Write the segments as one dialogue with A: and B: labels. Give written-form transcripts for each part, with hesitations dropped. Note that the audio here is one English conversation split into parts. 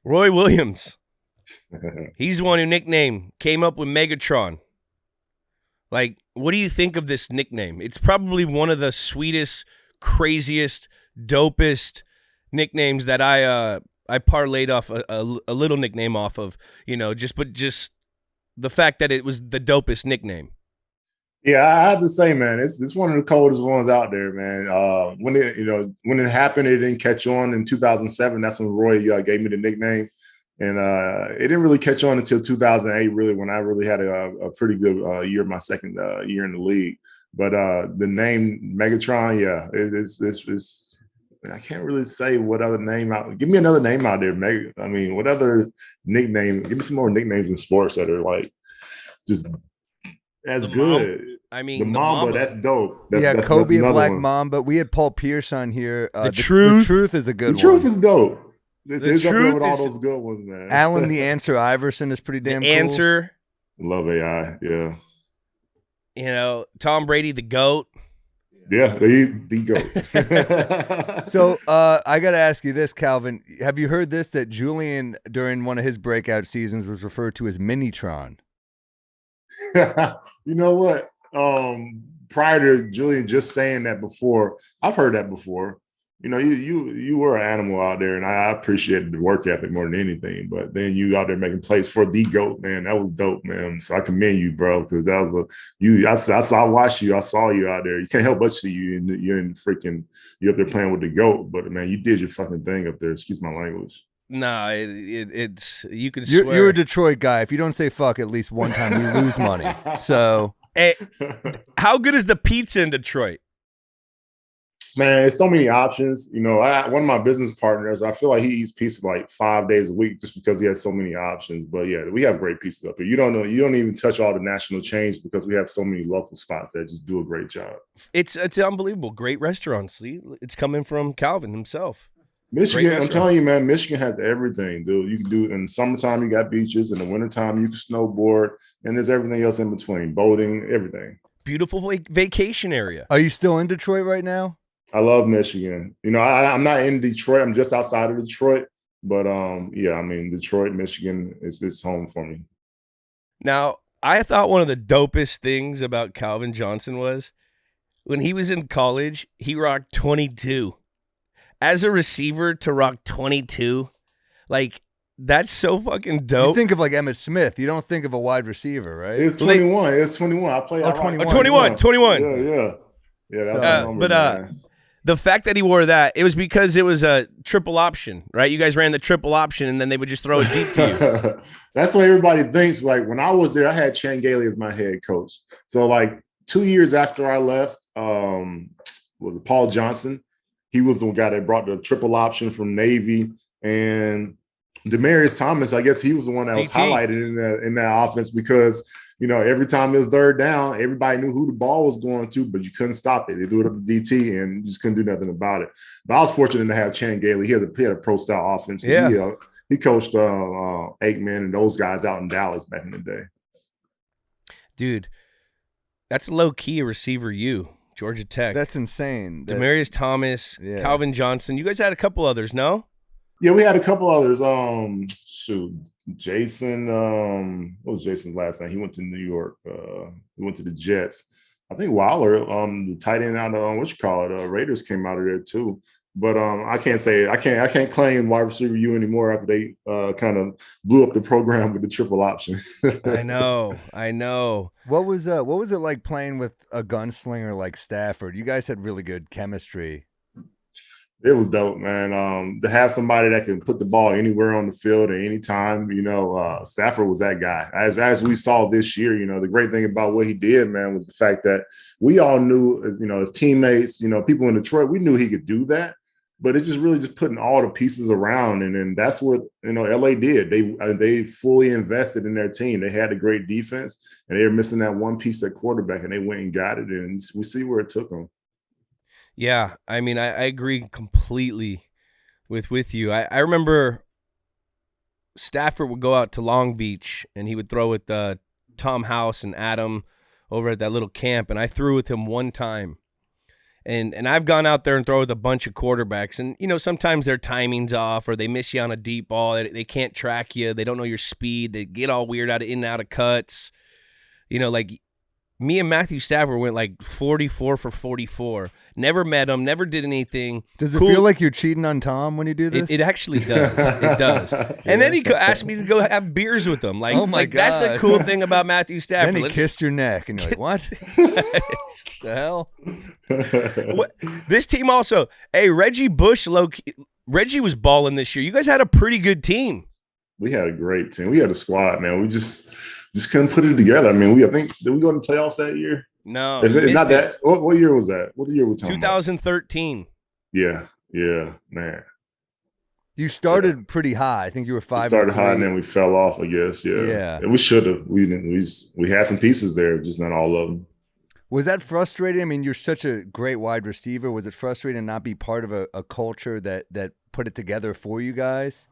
A: Roy Williams. He's the one who came up with Megatron. Like, what do you think of this nickname? It's probably one of the sweetest, craziest, dopest nicknames that I parlayed off a little nickname off of, just the fact that it was the dopest nickname.
B: Yeah, I have to say, man, it's one of the coldest ones out there, man. When it happened, it didn't catch on in 2007. That's when Roy gave me the nickname, and it didn't really catch on until 2008, really, when I really had a pretty good year, my second year in the league. But the name Megatron, yeah, it's I can't really say what other name out. Give me another name out there, Meg. I mean, what other nickname? Give me some more nicknames in sports that are like just as good.
A: The
B: Mamba, that's dope. That's
C: Kobe
B: that's
C: Black
B: one.
C: Mamba. We had Paul Pierce on here.
A: The Truth
C: is a good one.
B: The Truth is dope. It's up there with all
A: is-
B: those good ones, man.
C: Alan the Answer Iverson is pretty damn cool.
A: Answer.
B: Love AI, yeah.
A: Tom Brady, the GOAT.
B: Yeah, the GOAT.
C: So I got to ask you this, Calvin. Have you heard this, that Julian, during one of his breakout seasons, was referred to as Minitron?
B: You know what? Prior to Julian just saying that before, I've heard that before. You were an animal out there, and I appreciated the work ethic more than anything. But then you out there making plays for the GOAT, man. That was dope, man. So I commend you, bro, because that was I watched you. I saw you out there. You can't help but see you. You're up there playing with the GOAT. But man, you did your fucking thing up there. Excuse my language.
A: No, it's you can swear.
C: You're a Detroit guy. If you don't say fuck at least one time, you lose money. So,
A: how good is the pizza in Detroit?
B: Man, there's so many options. One of my business partners, I feel like he eats pizza like 5 days a week just because he has so many options. But yeah, we have great pizzas up here. You don't even touch all the national chains because we have so many local spots that just do a great job.
A: It's unbelievable. Great restaurants. See, it's coming from Calvin himself.
B: Michigan, I'm telling you, man, Michigan has everything, dude. You can do in the summertime, you got beaches. In the wintertime, you can snowboard, and there's everything else in between, boating, everything.
A: Beautiful vacation area.
C: Are you still in Detroit right now?
B: I love Michigan. I'm not in Detroit. I'm just outside of Detroit. But Detroit, Michigan is home for me.
A: Now, I thought one of the dopest things about Calvin Johnson was when he was in college, he rocked 22. As a receiver to rock 22, like, that's so fucking dope.
C: You think of like Emmitt Smith. You don't think of a wide receiver, right?
B: It's 21. It's 21. I play.
A: 21.
B: Yeah. That's number, man.
A: The fact that he wore that, it was because it was a triple option, right? You guys ran the triple option, and then they would just throw it deep to you.
B: That's what everybody thinks. Like, when I was there, I had Chan Gailey as my head coach. So, like, 2 years after I left, was it Paul Johnson? He was the guy that brought the triple option from Navy. And Demaryius Thomas, I guess he was the one that was highlighted in that offense because – every time it was third down, everybody knew who the ball was going to, but you couldn't stop it. They threw it up to DT, and you just couldn't do nothing about it. But I was fortunate to have Chan Gailey. He had a pro-style offense.
A: Yeah.
B: He coached Aikman and those guys out in Dallas back in the day.
A: Dude, that's low-key a receiver Georgia Tech.
C: That's insane.
A: Demaryius Thomas, Calvin Johnson. You guys had a couple others, no?
B: Yeah, we had a couple others. Jason, what was Jason's last name? He went to New York. He went to the Jets. I think Wilder, the tight end out of Raiders came out of there too. But I can't claim wide receiver anymore after they kind of blew up the program with the triple option.
A: I know.
C: What was it like playing with a gunslinger like Stafford? You guys had really good chemistry.
B: It was dope, man. To have somebody that can put the ball anywhere on the field at any time, Stafford was that guy. As we saw this year, the great thing about what he did, man, was the fact that we all knew, as teammates, people in Detroit, we knew he could do that. But it's just really just putting all the pieces around, and then that's what LA did. They fully invested in their team. They had a great defense, and they were missing that one piece at quarterback, and they went and got it, and we see where it took them.
A: Yeah, I mean, I agree completely with you. I remember Stafford would go out to Long Beach, and he would throw with Tom House and Adam over at that little camp, and I threw with him one time. And I've gone out there and thrown with a bunch of quarterbacks, and sometimes their timing's off, or they miss you on a deep ball. They can't track you. They don't know your speed. They get all weird in and out of cuts. Like me and Matthew Stafford went like 44 for 44. Never met him. Never did anything.
C: Does it feel like you're cheating on Tom when you do this?
A: It actually does. It does. And then he asked me to go have beers with him. Like,
C: oh my God.
A: That's the cool thing about Matthew Stafford.
C: Then he kissed your neck, and you're like, what? The hell?
A: This team also. Hey, Reggie Bush, Reggie was balling this year. You guys had a pretty good team.
B: We had a great team. We had a squad, man. We just couldn't put it together. I mean, I think did we go in the playoffs that year?
A: No,
B: not that. What year was that? What year were we talking
A: 2013.
B: About? Yeah, man.
C: You started pretty high. I think you were 5.
B: We started high and then we fell off, I guess. Yeah. And we should have. We had some pieces there, just not all of them.
C: Was that frustrating? I mean, you're such a great wide receiver. Was it frustrating to not be part of a culture that put it together for you guys?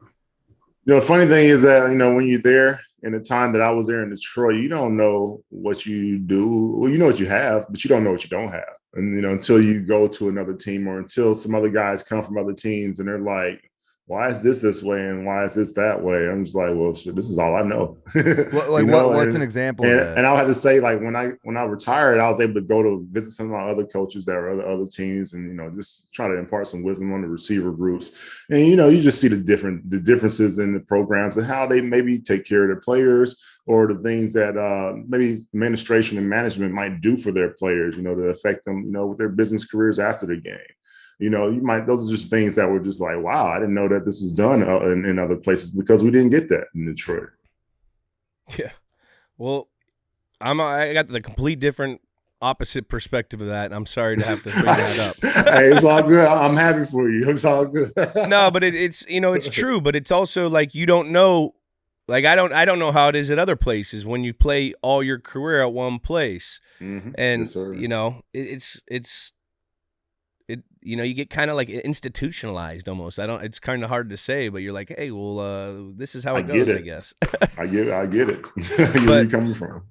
B: The funny thing is that, when you're there, in the time that I was there in Detroit, you don't know what you do. Well, you know what you have, but you don't know what you don't have. And, until you go to another team or until some other guys come from other teams and they're like, why is this way and why is this that way? I'm just like, well, shit, this is all I know.
C: What's an example of that?
B: And I'll have to say, like, when I retired, I was able to go to visit some of my other coaches that were other teams and, just try to impart some wisdom on the receiver groups. And, you just see the differences in the programs and how they maybe take care of their players or the things that maybe administration and management might do for their players, to affect them, with their business careers after the game. Those are just things that were just like, wow, I didn't know that this was done in other places because we didn't get that in Detroit.
A: Yeah. Well, I got the complete different opposite perspective of that, and I'm sorry to have to bring that up.
B: Hey, it's all good. I'm happy for you. It's all good.
A: No, but it's it's true, but it's also like you don't know. Like I don't know how it is at other places when you play all your career at one place,
B: mm-hmm.
A: and
B: Yes,
A: it's you get kind of like institutionalized almost. It's kind of hard to say, but you're like, hey, well, this is how it goes, I guess.
B: I get it. Where you coming from?